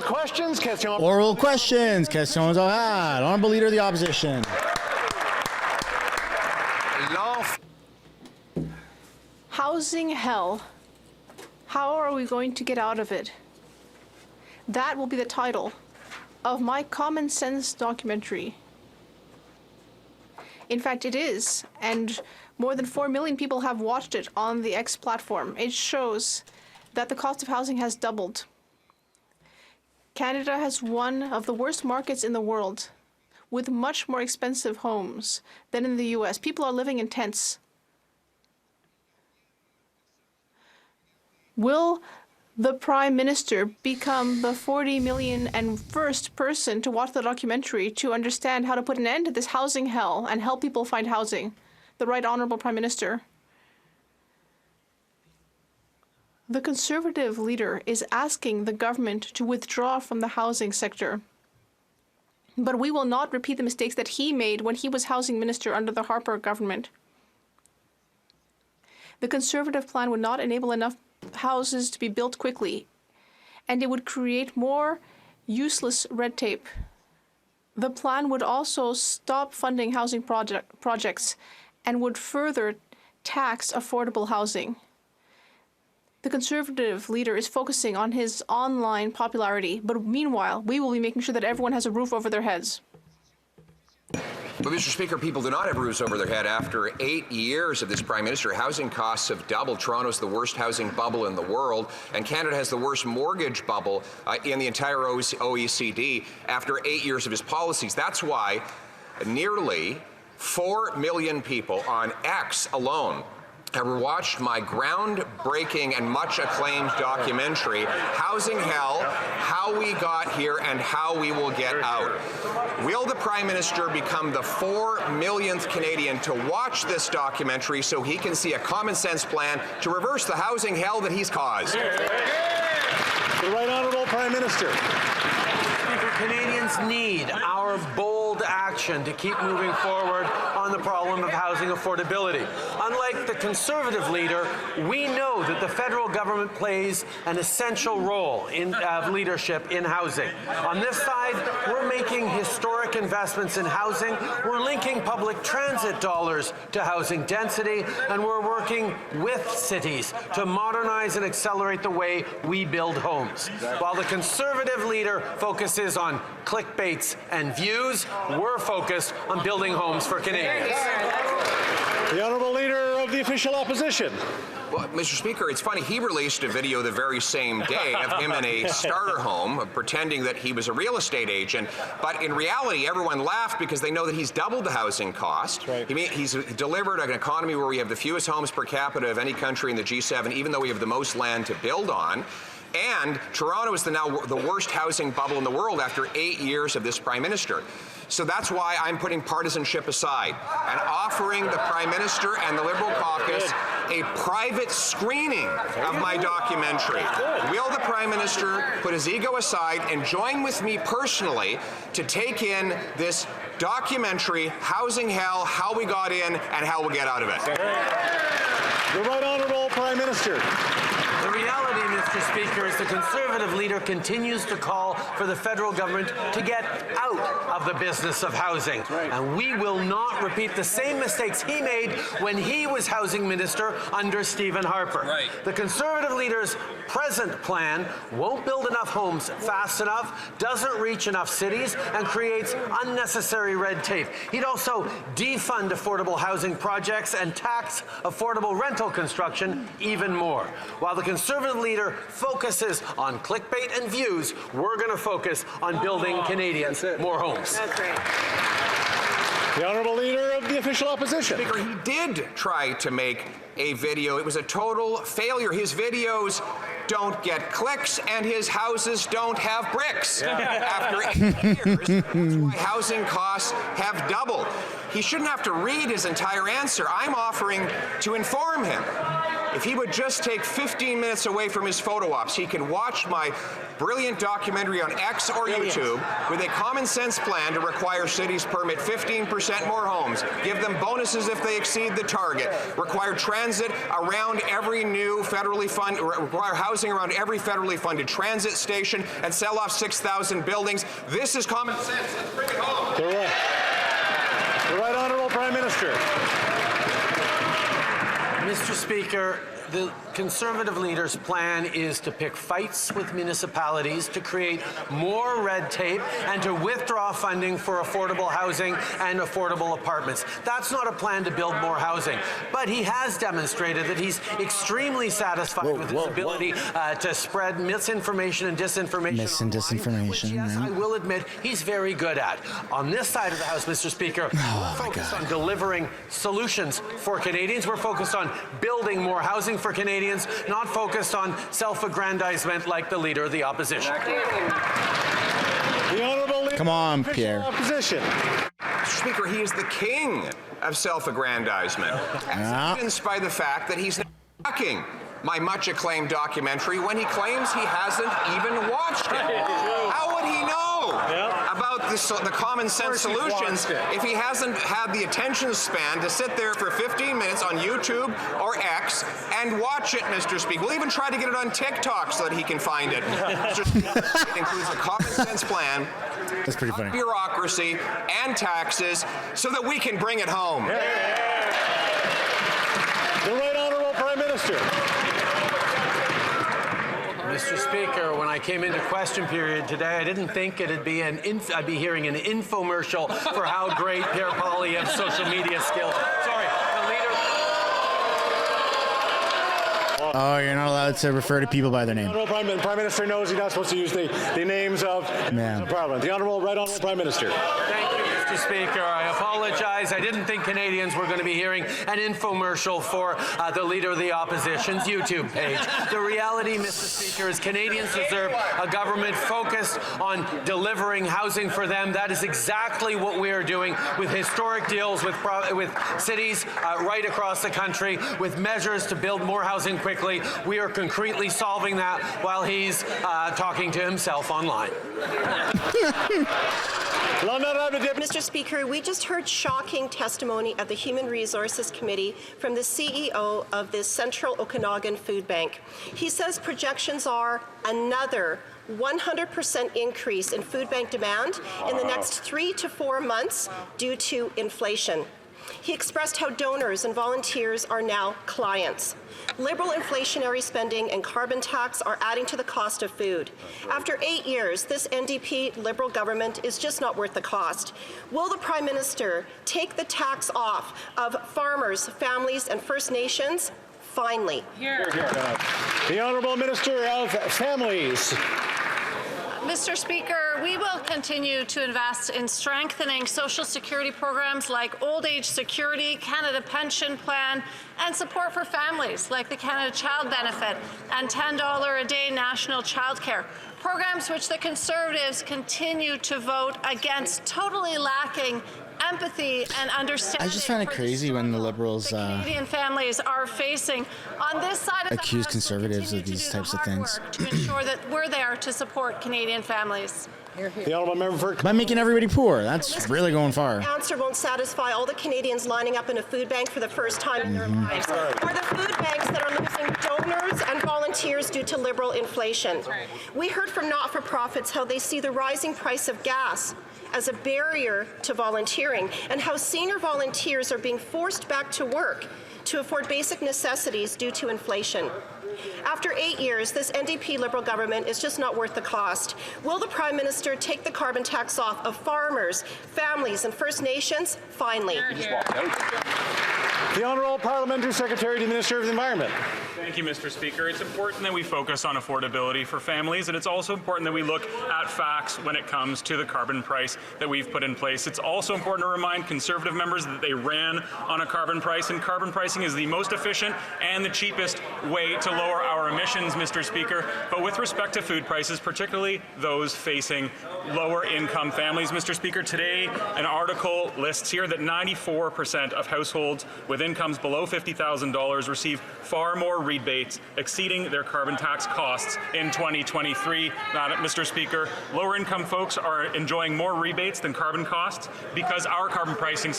questions. Oral questions. Questions orales. Honorable Leader of the Opposition. Housing hell. How are we going to get out of it? That will be the title of my common sense documentary. In fact, it is, and more than 4 million people have watched it on the X platform. It shows that the cost of housing has doubled. Canada has one of the worst markets in the world, with much more expensive homes than in the US. People are living in tents. Will the Prime Minister become the 40 million and first person to watch the documentary to understand how to put an end to this housing hell and help people find housing? The Right Honourable Prime Minister. The Conservative leader is asking the government to withdraw from the housing sector. But we will not repeat the mistakes that he made when he was housing minister under the Harper government. The Conservative plan would not enable enough houses to be built quickly, and it would create more useless red tape. The plan would also stop funding housing projects and would further tax affordable housing. The Conservative leader is focusing on his online popularity, but meanwhile, we will be making sure that everyone has a roof over their heads. But, Mr. Speaker, people do not have roofs over their head. After 8 years of this Prime Minister, housing costs have doubled. Toronto's the worst housing bubble in the world, and Canada has the worst mortgage bubble in the entire OECD after 8 years of his policies. That's why nearly 4 million people on X alone have watched my groundbreaking and much acclaimed documentary, Housing Hell, How We Got Here and How We Will Get Out. Will the Prime Minister become the 4 millionth Canadian to watch this documentary so he can see a common sense plan to reverse the housing hell that he's caused? The Right Honourable Prime Minister. Speaker, Canadians need our bold action to keep moving forward on the problem of housing affordability. Unlike the Conservative leader, we know that the federal government plays an essential role in leadership in housing. On this side, we're making historic investments in housing, we're linking public transit dollars to housing density, and we're working with cities to modernize and accelerate the way we build homes. While the Conservative leader focuses on clickbaits and views, we're focused on building homes for Canadians. The Honourable Leader of the Official Opposition. Well, Mr. Speaker, it's funny, he released a video the very same day of him in a starter home pretending that he was a real estate agent, but in reality everyone laughed because they know that he's doubled the housing cost. Right. He's delivered an economy where we have the fewest homes per capita of any country in the G7, even though we have the most land to build on. And Toronto is now the worst housing bubble in the world after 8 years of this Prime Minister. So that's why I'm putting partisanship aside and offering the Prime Minister and the Liberal caucus a private screening of my documentary. Will the Prime Minister put his ego aside and join with me personally to take in this documentary, Housing Hell, How We Got In and How We'll Get Out of it? The Right Honourable Prime Minister. The reality, Mr. Speaker, is the Conservative leader continues to call for the federal government to get out of the business of housing. And we will not repeat the same mistakes he made when he was housing minister under Stephen Harper. Right. The Conservative leader's present plan won't build enough homes fast enough, doesn't reach enough cities, and creates unnecessary red tape. He'd also defund affordable housing projects and tax affordable rental construction even more. While the Conservative leader focuses on clickbait and views, we're going to focus on building Canadians more homes. That's right. The Honourable Leader of the Official Opposition. Speaker, he did try to make a video. It was a total failure. His videos don't get clicks and his houses don't have bricks. After 8 years, that's why housing costs have doubled. He shouldn't have to read his entire answer. I'm offering to inform him. If he would just take 15 minutes away from his photo ops, he can watch my brilliant documentary on X or YouTube with a common sense plan to require cities permit 15% more homes, give them bonuses if they exceed the target, require transit around every new federally funded, require housing around every federally funded transit station, and sell off 6,000 buildings. This is common sense. Let's bring it home. The Right Honourable Prime Minister. Mr. Speaker, the Conservative leader's plan is to pick fights with municipalities, to create more red tape, and to withdraw funding for affordable housing and affordable apartments. That's not a plan to build more housing. But he has demonstrated that he's extremely satisfied with his ability to spread misinformation and disinformation. Which, yes, I will admit, he's very good at. On this side of the House, Mr. Speaker, we're focused on delivering solutions for Canadians. We're focused on building more housing for Canadians, not focused on self-aggrandizement like the Leader of the Opposition. The Honourable Leader Come on, of the Official Pierre. Opposition. Mr. Speaker, he is the king of self-aggrandizement, as evidenced by the fact that he's knocking my much-acclaimed documentary when he claims he hasn't even watched it. How would he know about the common sense solutions if he hasn't had the attention span to sit there for 15 minutes on YouTube or X and watch it, Mr. Speaker? We'll even try to get it on TikTok so that he can find it. Mr. Speaker, it includes a common sense plan, That's pretty funny. bureaucracy, and taxes so that we can bring it home. The Right Honourable Prime Minister. Mr. Speaker, when I came into question period today, I didn't think I'd be hearing an infomercial for how great Pierre Poilievre's social media skills. Sorry, the leader. Oh, you're not allowed to refer to people by their name. The Prime Minister knows he's not supposed to use the names of Parliament. The Right Honourable Prime Minister. Thank you, Mr. Speaker. I apologize. I didn't think Canadians were going to be hearing an infomercial for the Leader of the Opposition's YouTube page. The reality, Mr. Speaker, is Canadians deserve a government focused on delivering housing for them. That is exactly what we are doing with historic deals with cities right across the country, with measures to build more housing quickly. We are concretely solving that while he's talking to himself online. Mr. Speaker, we just heard shocking testimony at the Human Resources Committee from the CEO of the Central Okanagan Food Bank. He says projections are another 100% increase in food bank demand in the next 3 to 4 months due to inflation. He expressed how donors and volunteers are now clients. Liberal inflationary spending and carbon tax are adding to the cost of food. After 8 years, this NDP Liberal government is just not worth the cost. Will the Prime Minister take the tax off of farmers, families, and First Nations? Finally. The Honourable Minister of Families. Mr. Speaker, we will continue to invest in strengthening social security programs like Old Age Security, Canada Pension Plan, and support for families like the Canada Child Benefit and $10 a day national childcare. Programs which the Conservatives continue to vote against, totally lacking empathy and understanding. I just find it crazy when the Liberals Canadian families are facing on this side of accuse the House, Conservatives of these types of things. to ensure that we're there to support Canadian families. The Honourable Member for... By making everybody poor. That's really going far. The answer won't satisfy all the Canadians lining up in a food bank for the first time in their lives, or the food banks that are losing donors and volunteers due to Liberal inflation. We heard from not-for-profits how they see the rising price of gas as a barrier to volunteering, and how senior volunteers are being forced back to work to afford basic necessities due to inflation. After 8 years, this NDP Liberal government is just not worth the cost. Will the Prime Minister take the carbon tax off of farmers, families, and First Nations? Finally. The Honourable Parliamentary Secretary to the Minister of the Environment. Thank you, Mr. Speaker. It's important that we focus on affordability for families, and it's also important that we look at facts when it comes to the carbon price that we've put in place. It's also important to remind Conservative members that they ran on a carbon price, and carbon pricing is the most efficient and the cheapest way to lower our emissions, Mr. Speaker. But with respect to food prices, particularly those facing lower income families, Mr. Speaker, today an article lists here that 94% of households with incomes below $50,000 receive far more rebates exceeding their carbon tax costs in 2023. Mr. Speaker, lower income folks are enjoying more rebates than carbon costs because our carbon pricing.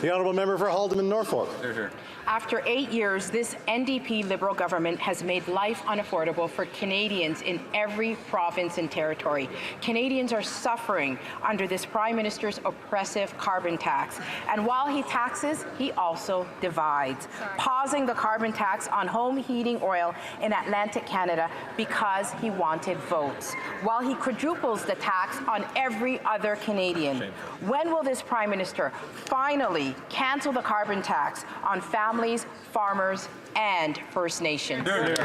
The honourable member for Haldeman Norfolk. After 8 years, this NDP Liberal government has made life unaffordable for Canadians in every province and territory. Canadians are suffering under this Prime Minister's oppressive carbon tax. And while he taxes, he also divides, pausing the carbon tax on home heating oil in Atlantic Canada because he wanted votes, while he quadruples the tax on every other Canadian. When will this Prime Minister finally cancel the carbon tax on families, farmers, and First Nations? The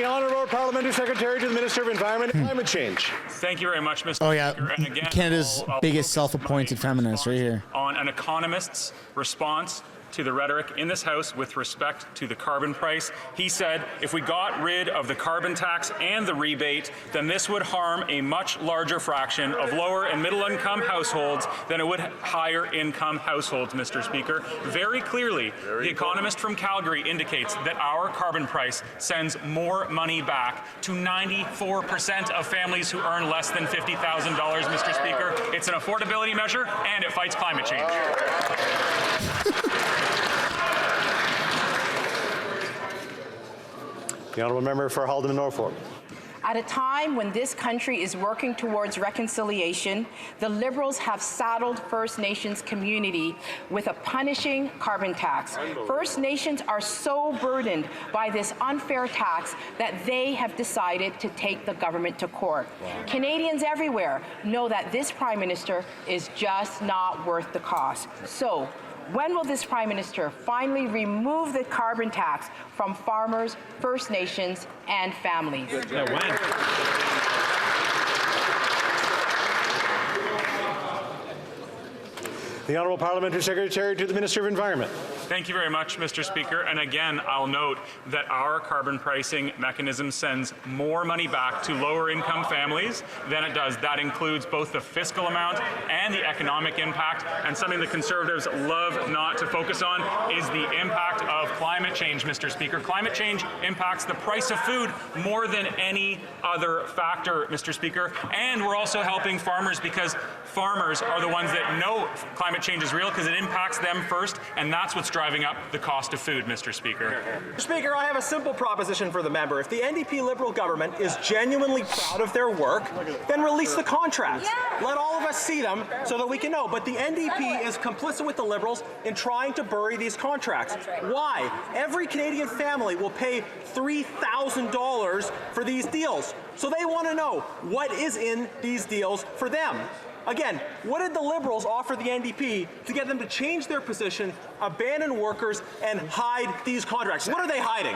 Honourable Parliamentary Secretary to the Minister of Environment and Climate Change. Thank you very much, Mr. Oh, yeah. Speaker. And again, Canada's biggest focus self-appointed my feminist right response here. on an economist's response to the rhetoric in this House with respect to the carbon price. He said if we got rid of the carbon tax and the rebate, then this would harm a much larger fraction of lower and middle income households than it would higher income households, Mr. Speaker. Very clearly, the economist from Calgary indicates that our carbon price sends more money back to 94% of families who earn less than $50,000, Mr. Speaker. It's an affordability measure and it fights climate change. The honourable member for Haldeman Norfolk. At a time when this country is working towards reconciliation, the Liberals have saddled First Nations community with a punishing carbon tax. First Nations are so burdened by this unfair tax that they have decided to take the government to court. Canadians everywhere know that this Prime Minister is just not worth the cost. So, when will this Prime Minister finally remove the carbon tax from farmers, First Nations, and families? The Honourable Parliamentary Secretary to the Minister of Environment. Thank you very much, Mr. Speaker. And again, I'll note that our carbon pricing mechanism sends more money back to lower income families than it does. That includes both the fiscal amount and the economic impact. And something the Conservatives love not to focus on is the impact of climate change, Mr. Speaker. Climate change impacts the price of food more than any other factor, Mr. Speaker. And we're also helping farmers because farmers are the ones that know climate change is real because it impacts them first, and that's what's driving up the cost of food, Mr. Speaker. Mr. Speaker, I have a simple proposition for the member. If the NDP Liberal government is genuinely proud of their work, then release the contracts. Yeah. Let all of us see them so that we can know. But the NDP is complicit with the Liberals in trying to bury these contracts. Right. Why? Every Canadian family will pay $3,000 for these deals. So they want to know what is in these deals for them. Again, what did the Liberals offer the NDP to get them to change their position, abandon workers, and hide these contracts? What are they hiding?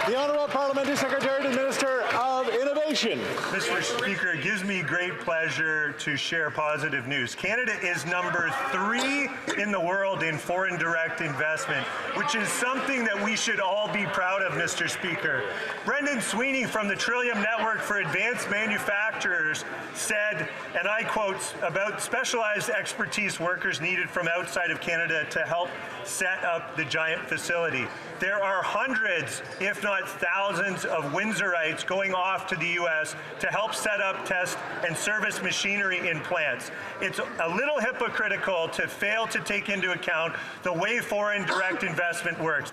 The Honourable Parliamentary Secretary to the Minister of Innovation. Mr. Speaker, it gives me great pleasure to share positive news. Canada is number 3 in the world in foreign direct investment, which is something that we should all be proud of, Mr. Speaker. Brendan Sweeney from the Trillium Network for Advanced Manufacturers said, and I quote, about specialized expertise workers needed from outside of Canada to help set up the giant facility. There are hundreds, if not thousands, of Windsorites going off to the U.S. to help set up, test, and service machinery in plants. It's a little hypocritical to fail to take into account the way foreign direct investment works.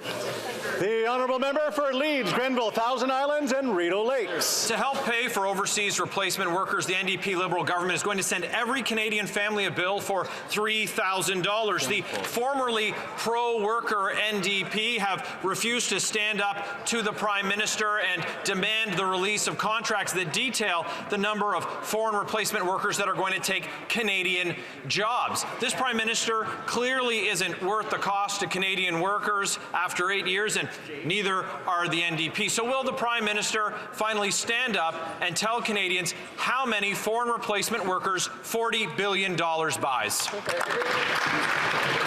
The Honourable Member for Leeds, Grenville, Thousand Islands, and Rideau Lakes. To help pay for overseas replacement workers, the NDP Liberal government is going to send every Canadian family a bill for $3,000. The formerly pro-worker NDP have refuse to stand up to the Prime Minister and demand the release of contracts that detail the number of foreign replacement workers that are going to take Canadian jobs. This Prime Minister clearly isn't worth the cost to Canadian workers after 8 years, and neither are the NDP. So will the Prime Minister finally stand up and tell Canadians how many foreign replacement workers $40 billion buys?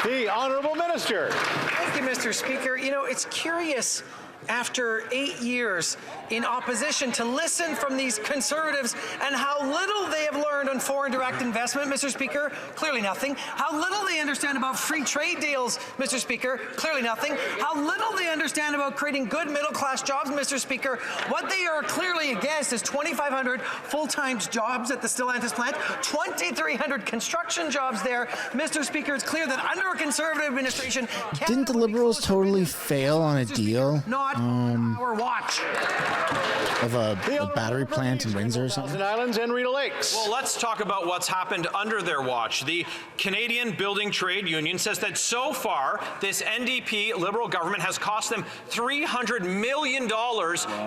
The Honourable Minister. Thank you, Mr. Speaker. You know, it's curious after 8 years in opposition to listen from these Conservatives and how little they have learned on foreign direct investment, Mr. Speaker. Clearly nothing. How little they understand about free trade deals, Mr. Speaker. Clearly nothing. How little they understand about creating good middle-class jobs, Mr. Speaker. What they are clearly against is 2,500 full-time jobs at the Stellantis plant, 2,300 construction jobs there. Mr. Speaker, it's clear that under a Conservative administration... Didn't the Liberals totally fail on a deal? Not our watch. Of a battery plant in Windsor or something? Islands and Rita Lakes. Well, let's talk about what's happened under their watch. The Canadian Building Trade Union says that so far, this NDP Liberal government has cost them $300 million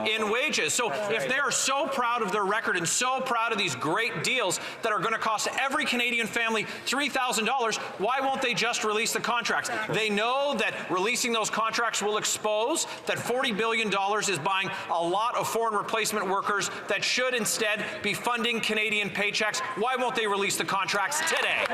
in wages. So if they are so proud of their record and so proud of these great deals that are going to cost every Canadian family $3,000, why won't they just release the contracts? They know that releasing those contracts will expose that $40 billion is buying a lot of foreign replacement workers that should instead be funding Canadian paychecks. Why won't they release the contracts today?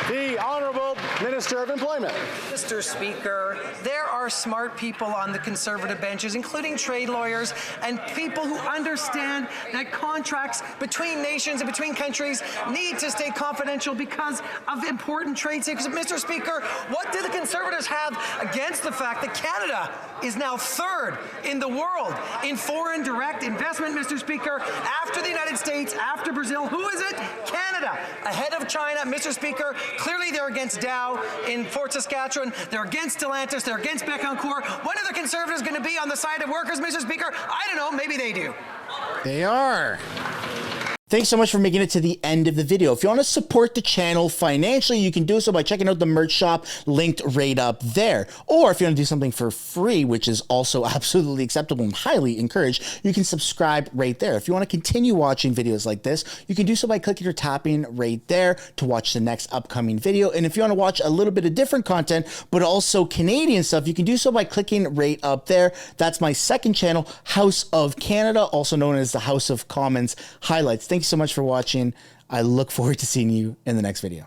The Honourable Minister of Employment. Mr. Speaker, there are smart people on the Conservative benches, including trade lawyers and people who understand that contracts between nations and between countries need to stay confidential because of important trade secrets. Mr. Speaker, what do the Conservatives have against the fact that Canada is now third in the world in foreign direct investment, Mr. Speaker, after the United States, after Brazil? Who is it? Canada, ahead of China, Mr. Speaker. Clearly, they're against Dow in Fort Saskatchewan. They're against Stellantis. They're against Bécancour. When are the Conservatives going to be on the side of workers, Mr. Speaker? I don't know. Maybe they do. They are. Thanks so much for making it to the end of the video. If you want to support the channel financially, you can do so by checking out the merch shop linked right up there. Or if you want to do something for free, which is also absolutely acceptable and highly encouraged, you can subscribe right there. If you want to continue watching videos like this, you can do so by clicking or tapping right there to watch the next upcoming video. And if you want to watch a little bit of different content, but also Canadian stuff, you can do so by clicking right up there. That's my second channel, House of Canada, also known as the House of Commons Highlights. Thank you so much for watching. I look forward to seeing you in the next video.